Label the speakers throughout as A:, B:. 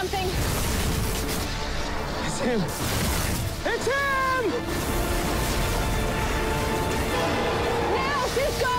A: something?
B: It's him! It's him!
A: Now, Cisco!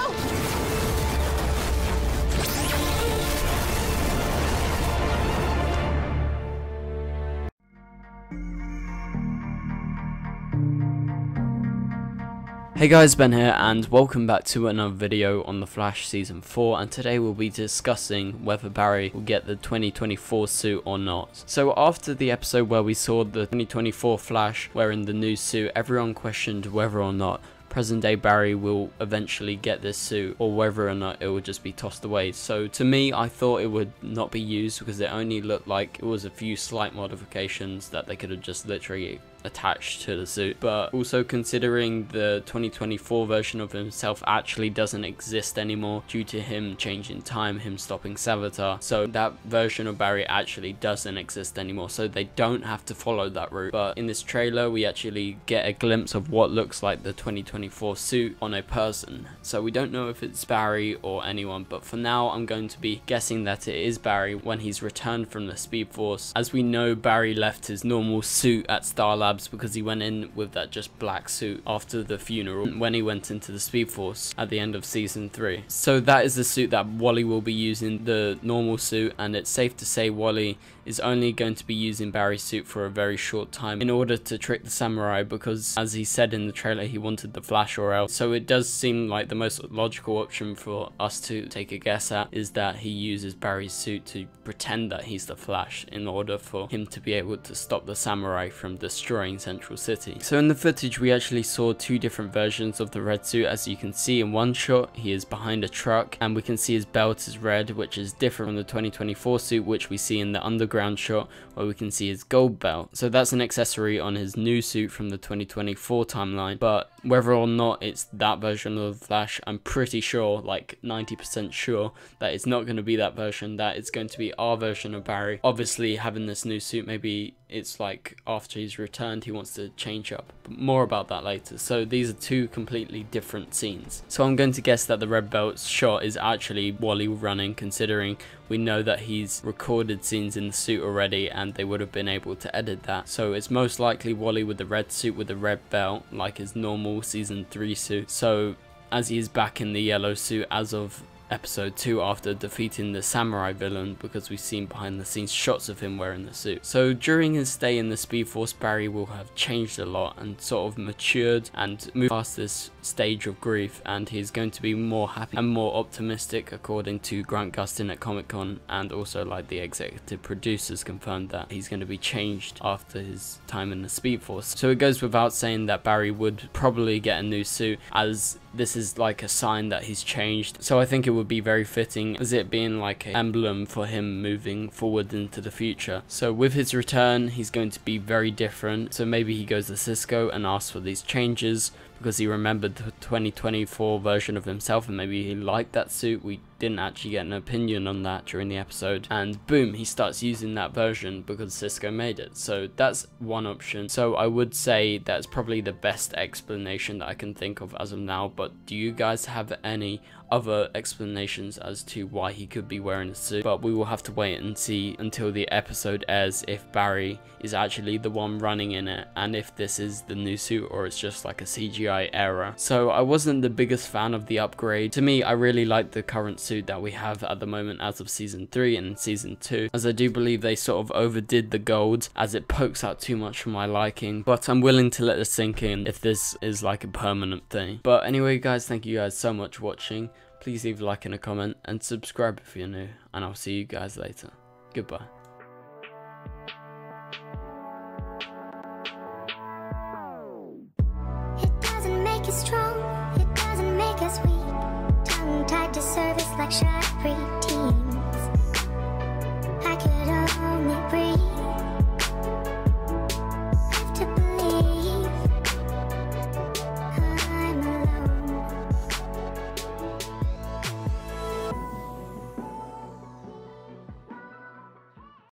C: Hey guys, Ben here and welcome back to another video on The Flash Season 4, and today we'll be discussing whether Barry will get the 2024 suit or not. So after the episode where we saw the 2024 Flash wearing the new suit, everyone questioned whether or not present day Barry will eventually get this suit or whether or not it will just be tossed away. So to me, I thought it would not be used because it only looked like it was a few slight modifications that they could have just literally attached to the suit. But also considering the 2024 version of himself actually doesn't exist anymore due to him changing time, him stopping Savitar, so that version of Barry actually doesn't exist anymore, so they don't have to follow that route. But in this trailer we actually get a glimpse of what looks like the 2024 suit on a person, so we don't know if it's Barry or anyone, but for now I'm going to be guessing that it is Barry when he's returned from the Speed Force. As we know, Barry left his normal suit at Star Labs because he went in with that just black suit after the funeral when he went into the Speed Force at the end of season 3. So that is the suit that Wally will be using, the normal suit, and it's safe to say Wally is only going to be using Barry's suit for a very short time in order to trick the samurai, because as he said in the trailer he wanted the Flash or else. So it does seem like the most logical option for us to take a guess at is that he uses Barry's suit to pretend that he's the Flash in order for him to be able to stop the samurai from destroying Central City. So in the footage we actually saw two different versions of the red suit. As you can see, in one shot he is behind a truck and we can see his belt is red, which is different from the 2024 suit which we see in the underground shot where we can see his gold belt. So that's an accessory on his new suit from the 2024 timeline, but whether or not it's that version of the Flash, I'm pretty sure, like 90% sure, that it's not going to be that version, that it's going to be our version of Barry. Obviously having this new suit, maybe it's like after he's returned he wants to change up, but more about that later. So these are two completely different scenes. So I'm going to guess that the red belt shot is actually Wally running, considering we know that he's recorded scenes in the suit already and they would have been able to edit that. So it's most likely Wally with the red suit with the red belt, like his normal season 3 suit. So as he is back in the yellow suit as of episode 2 after defeating the samurai villain, because we've seen behind the scenes shots of him wearing the suit. So during his stay in the Speed Force, Barry will have changed a lot and sort of matured and moved past this stage of grief, and he's going to be more happy and more optimistic according to Grant Gustin at Comic-Con, and also like the executive producers confirmed that he's going to be changed after his time in the Speed Force. So it goes without saying that Barry would probably get a new suit, as this is like a sign that he's changed. So I think it would be very fitting as it being like an emblem for him moving forward into the future. So with his return he's going to be very different, so maybe he goes to Cisco and asks for these changes because he remembered the 2024 version of himself and maybe he liked that suit. We didn't actually get an opinion on that during the episode, and boom, he starts using that version because Cisco made it. So that's one option. So I would say that's probably the best explanation that I can think of as of now, but do you guys have any other explanations as to why he could be wearing a suit? But we will have to wait and see until the episode airs if Barry is actually the one running in it and if this is the new suit or it's just like a CGI error. So I wasn't the biggest fan of the upgrade. To me, I really like the current suit that we have at the moment as of season 3 and season 2, as I do believe they sort of overdid the gold as it pokes out too much for my liking, but I'm willing to let this sink in if this is like a permanent thing. But anyway guys, thank you guys so much for watching. Please leave a like and a comment and subscribe if you're new, and I'll see you guys later. Goodbye.